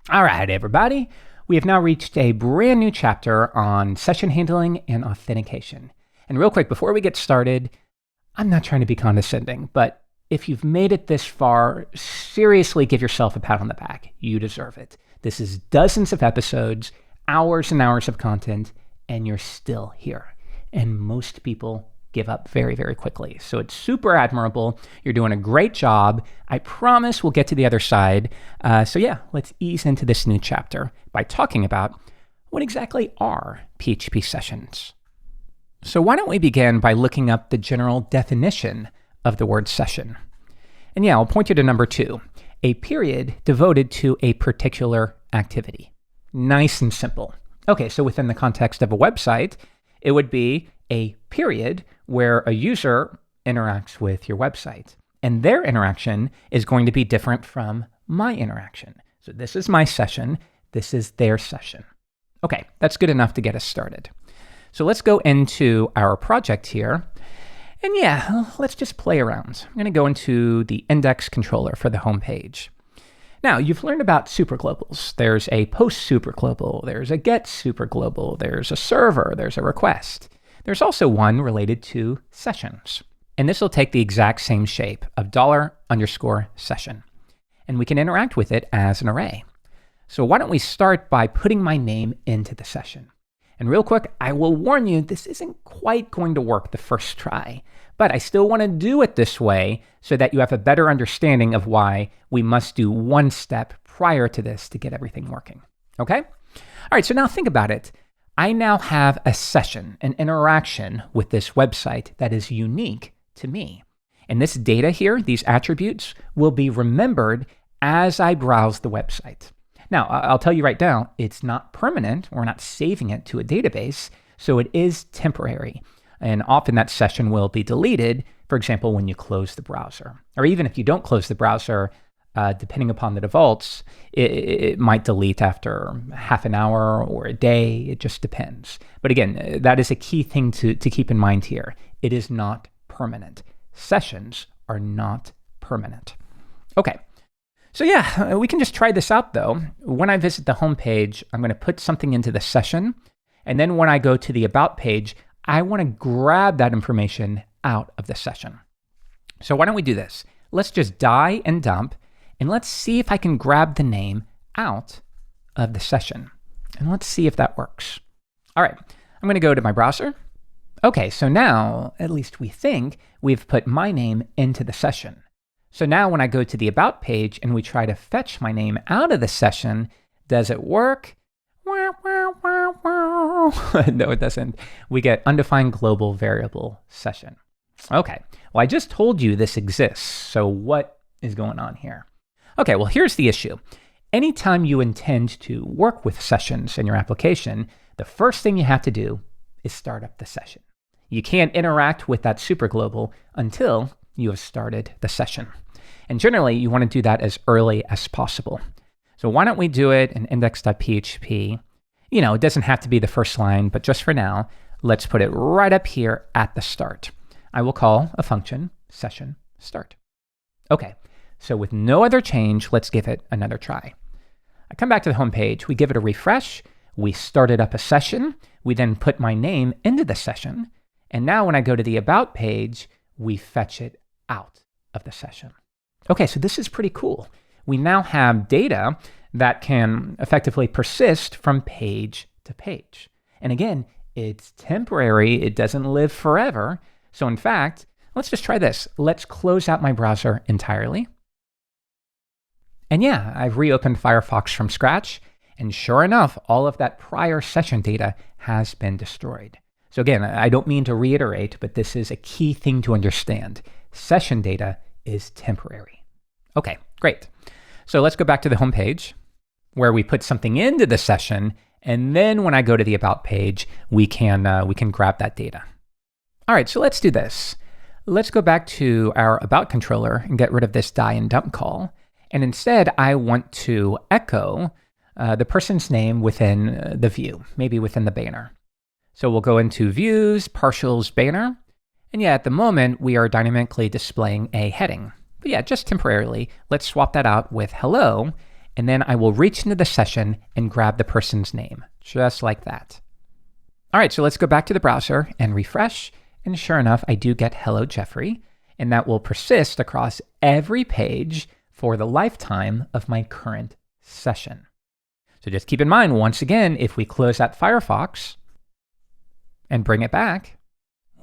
All right, everybody. We have now reached a brand new chapter on session handling and authentication. And real quick, before we get started, I'm not trying to be condescending, but if you've made it this far, seriously give yourself a pat on the back. You deserve it. This is dozens of episodes, hours and hours of content, and you're still here. And most people give up very, very quickly. So it's super admirable. You're doing a great job. I promise we'll get to the other side. So yeah, let's ease into this new chapter by talking about what exactly are PHP sessions. So why don't we begin by looking up the general definition of the word session. And yeah, I'll point you to number 2, a period devoted to a particular activity. Nice and simple. Okay, so within the context of a website, it would be a period where a user interacts with your website. And their interaction is going to be different from my interaction. So this is my session. This is their session. Okay, that's good enough to get us started. So let's go into our project here. And yeah, let's just play around. I'm going to go into the index controller for the home page. Now, you've learned about superglobals. There's a post superglobal, there's a get superglobal, there's a server, there's a request. There's also one related to sessions. And this will take the exact same shape of $_session. And we can interact with it as an array. So why don't we start by putting my name into the session. And real quick, I will warn you, this isn't quite going to work the first try, but I still want to do it this way so that you have a better understanding of why we must do one step prior to this to get everything working. Okay? All right, so now think about it. I now have a session, an interaction with this website that is unique to me. And this data here, these attributes, will be remembered as I browse the website. Now, I'll tell you right now, it's not permanent. We're not saving it to a database, so it is temporary. And often that session will be deleted, for example, when you close the browser. Or even if you don't close the browser, depending upon the defaults, it might delete after half an hour or a day. It just depends. But again, that is a key thing to keep in mind here. It is not permanent. Sessions are not permanent. Okay. So yeah, we can just try this out though. When I visit the home page, I'm going to put something into the session. And then when I go to the about page, I want to grab that information out of the session. So why don't we do this? Let's just die and dump, and let's see if I can grab the name out of the session. And let's see if that works. All right, I'm going to go to my browser. Okay, so now, at least we think, we've put my name into the session. So now when I go to the About page and we try to fetch my name out of the session, does it work? No, it doesn't. We get undefined global variable session. Okay, well, I just told you this exists. So what is going on here? Okay, well, here's the issue. Anytime you intend to work with sessions in your application, the first thing you have to do is start up the session. You can't interact with that superglobal until you have started the session. And generally, you want to do that as early as possible. So why don't we do it in index.php? You know, it doesn't have to be the first line, but just for now, let's put it right up here at the start. I will call a function session start. Okay, so with no other change, let's give it another try. I come back to the home page, we give it a refresh, we started up a session, we then put my name into the session, and now when I go to the About page, we fetch it out of the session. Okay, so this is pretty cool. We now have data that can effectively persist from page to page. And again, it's temporary, it doesn't live forever. So in fact, let's just try this. Let's close out my browser entirely. And yeah, I've reopened Firefox from scratch. And sure enough, all of that prior session data has been destroyed. So again, I don't mean to reiterate, but this is a key thing to understand. Session data is temporary. Okay, great. So let's go back to the home page where we put something into the session. And then when I go to the About page, we can grab that data. All right, so let's do this. Let's go back to our About controller and get rid of this die and dump call. And instead, I want to echo the person's name within the view, maybe within the banner. So we'll go into Views, Partials, Banner. And yeah, at the moment, we are dynamically displaying a heading. But yeah, just temporarily, let's swap that out with hello. and then I will reach into the session and grab the person's name, just like that. All right, so let's go back to the browser and refresh, and sure enough, I do get hello Jeffrey, and that will persist across every page for the lifetime of my current session. So just keep in mind, once again, if we close out Firefox and bring it back,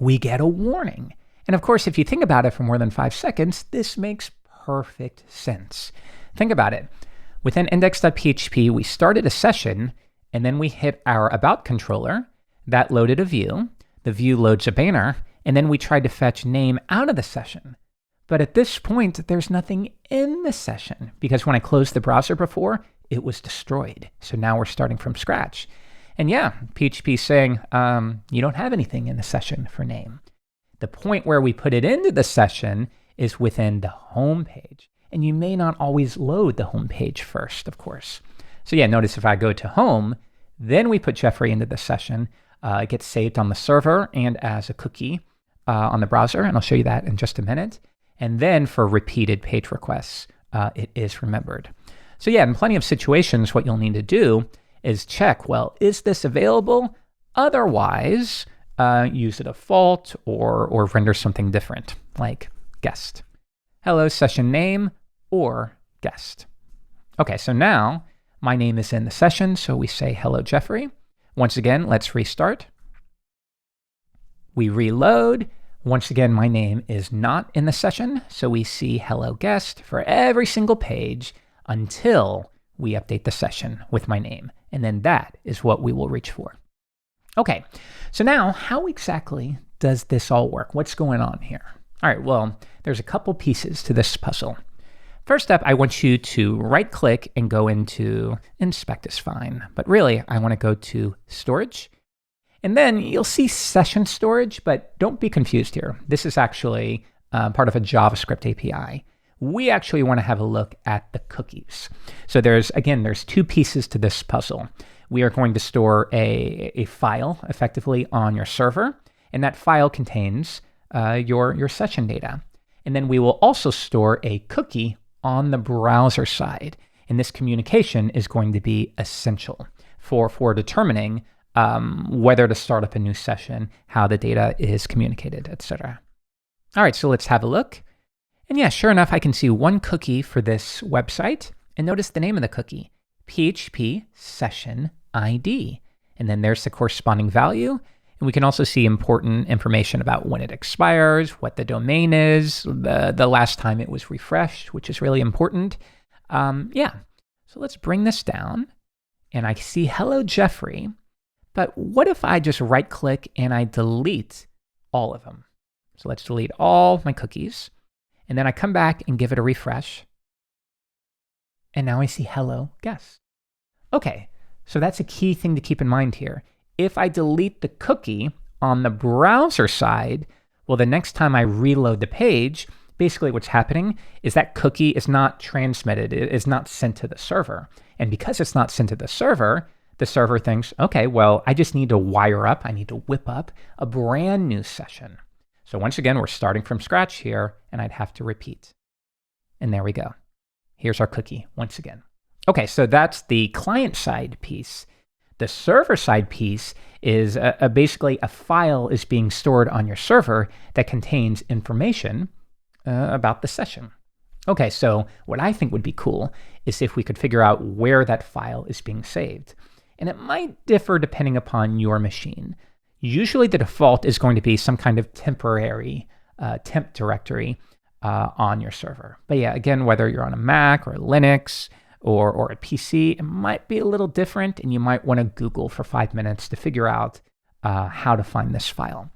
we get a warning. And of course, if you think about it for more than 5 seconds, this makes perfect sense. Think about it. Within index.php, we started a session, and then we hit our about controller. That loaded a view. The view loads a banner, and then we tried to fetch name out of the session. But at this point, there's nothing in the session, because when I closed the browser before, it was destroyed. So now we're starting from scratch. And yeah, PHP is saying, you don't have anything in the session for name. The point where we put it into the session is within the home page. And you may not always load the home page first, of course. So yeah, notice if I go to home, then we put Jeffrey into the session. It gets saved on the server and as a cookie on the browser, and I'll show you that in just a minute. And then for repeated page requests, it is remembered. So yeah, in plenty of situations, what you'll need to do is check, well, is this available? Otherwise, use a default or render something different, like guest. Hello session name or guest. Okay, so now my name is in the session, so we say hello Jeffrey. Once again, let's restart. We reload. Once again, my name is not in the session, so we see hello guest for every single page until we update the session with my name. And then that is what we will reach for. Okay, so now how exactly does this all work? What's going on here? All right, well, there's a couple pieces to this puzzle. First up, I want you to right-click and go into Inspect is fine, but really, I want to go to Storage. And then you'll see Session Storage, but don't be confused here. This is actually part of a JavaScript API. We actually want to have a look at the cookies. So there's 2 pieces to this puzzle. We are going to store a file, effectively, on your server, and that file contains your session data. And then we will also store a cookie on the browser side. And this communication is going to be essential for determining whether to start up a new session, how the data is communicated, etc. All right, so let's have a look. And yeah, sure enough, I can see one cookie for this website. And notice the name of the cookie, PHP Session ID. And then there's the corresponding value. And we can also see important information about when it expires, what the domain is, the last time it was refreshed, which is really important. Yeah, so let's bring this down. And I see hello Jeffrey. But what if I just right-click and I delete all of them? So let's delete all my cookies. And then I come back and give it a refresh. And now I see hello guest. Okay, so that's a key thing to keep in mind here. If I delete the cookie on the browser side, well, the next time I reload the page, basically what's happening is that cookie is not transmitted. It is not sent to the server. And because it's not sent to the server thinks, okay, well, I just need to wire up, I need to whip up a brand new session. So once again, we're starting from scratch here, and I'd have to repeat. And there we go. Here's our cookie once again. Okay, so that's the client-side piece. The server-side piece is basically a file is being stored on your server that contains information about the session. Okay, so what I think would be cool is if we could figure out where that file is being saved. And it might differ depending upon your machine. Usually the default is going to be some kind of temporary temp directory on your server. But yeah, again, whether you're on a Mac or Linux or a PC, it might be a little different, and you might want to Google for 5 minutes to figure out how to find this file.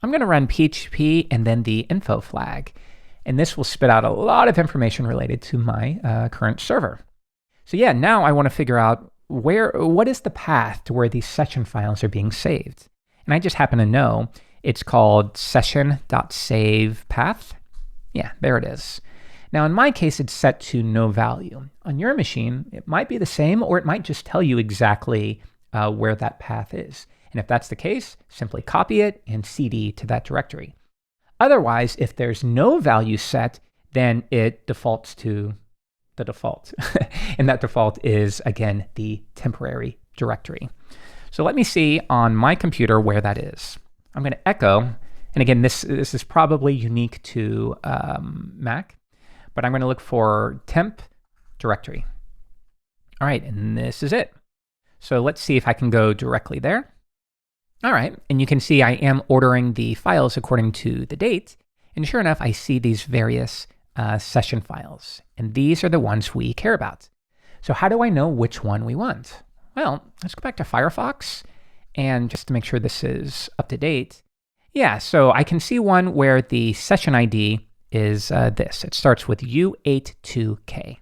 I'm going to run PHP and then the info flag, and this will spit out a lot of information related to my current server. So yeah, now I want to figure out what is the path to where these session files are being saved. And I just happen to know it's called session.savePath. Yeah, there it is. Now in my case, it's set to no value. On your machine, it might be the same, or it might just tell you exactly where that path is. And if that's the case, simply copy it and cd to that directory. Otherwise, if there's no value set, then it defaults to the default. And that default is, again, the temporary directory. So let me see on my computer where that is. I'm going to echo, and again, this is probably unique to Mac, but I'm going to look for temp directory. All right, and this is it. So let's see if I can go directly there. All right, and you can see I am ordering the files according to the date, and sure enough, I see these various session files, and these are the ones we care about. So how do I know which one we want? Well, let's go back to Firefox, and just to make sure this is up to date, yeah, so I can see one where the session ID is this. It starts with U82K. All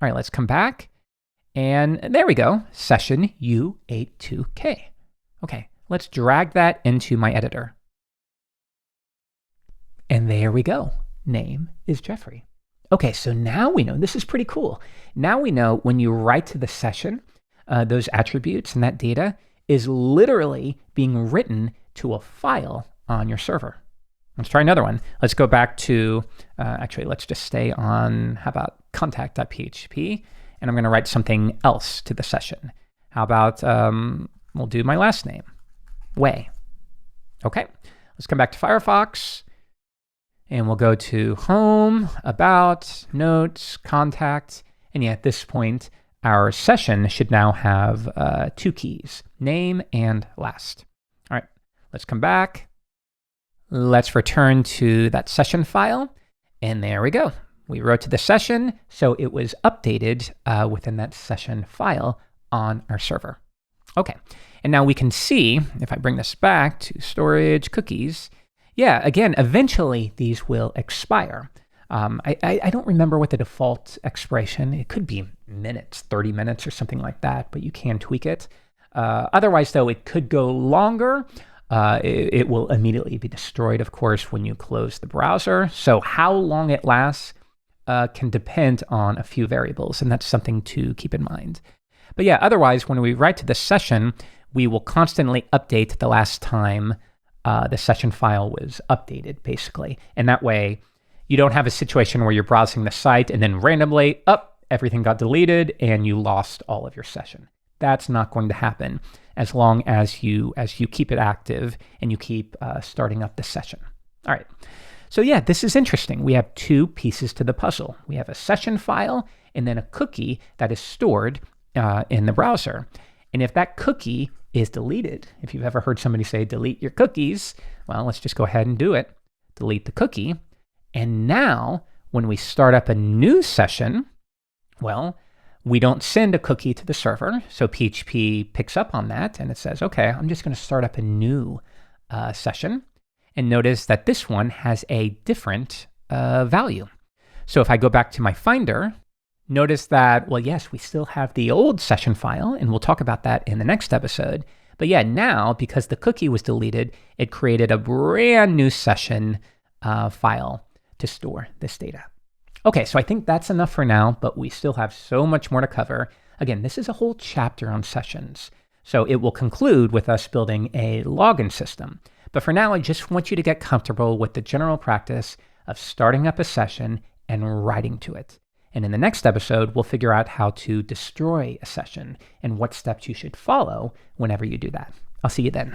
right, let's come back, and there we go, session U82K. Okay, let's drag that into my editor. And there we go. Name is Jeffrey. Okay, so now we know, this is pretty cool. Now we know when you write to the session, those attributes and that data is literally being written to a file on your server. Let's try another one. Let's go back to, actually, let's just stay on, how about contact.php, and I'm going to write something else to the session. How about, we'll do my last name, Way. Okay, let's come back to Firefox, and we'll go to Home, About, Notes, Contact, and yeah, at this point, our session should now have 2 keys, name and last. All right, let's come back. Let's return to that session file, and there we go. We wrote to the session, so it was updated within that session file on our server. Okay, and now we can see, if I bring this back to storage, cookies, yeah, again, eventually these will expire. I don't remember what the default expiration, it could be minutes, 30 minutes or something like that, but you can tweak it. Otherwise, though, it could go longer. It will immediately be destroyed, of course, when you close the browser. So how long it lasts can depend on a few variables, and that's something to keep in mind. But yeah, otherwise, when we write to the session, we will constantly update the last time the session file was updated, basically. And that way, you don't have a situation where you're browsing the site and then randomly, everything got deleted and you lost all of your session. That's not going to happen as long as you keep it active and you keep starting up the session. All right. So yeah, this is interesting. We have 2 pieces to the puzzle. We have a session file and then a cookie that is stored in the browser. And if that cookie is deleted, if you've ever heard somebody say delete your cookies, well, let's just go ahead and do it. Delete the cookie. And now when we start up a new session, well, we don't send a cookie to the server. So PHP picks up on that and it says, okay, I'm just going to start up a new session. And notice that this one has a different value. So if I go back to my Finder, notice that, well, yes, we still have the old session file, and we'll talk about that in the next episode. But yeah, now, because the cookie was deleted, it created a brand new session file to store this data. Okay, so I think that's enough for now, but we still have so much more to cover. Again, this is a whole chapter on sessions. So it will conclude with us building a login system. But for now, I just want you to get comfortable with the general practice of starting up a session and writing to it. And in the next episode, we'll figure out how to destroy a session and what steps you should follow whenever you do that. I'll see you then.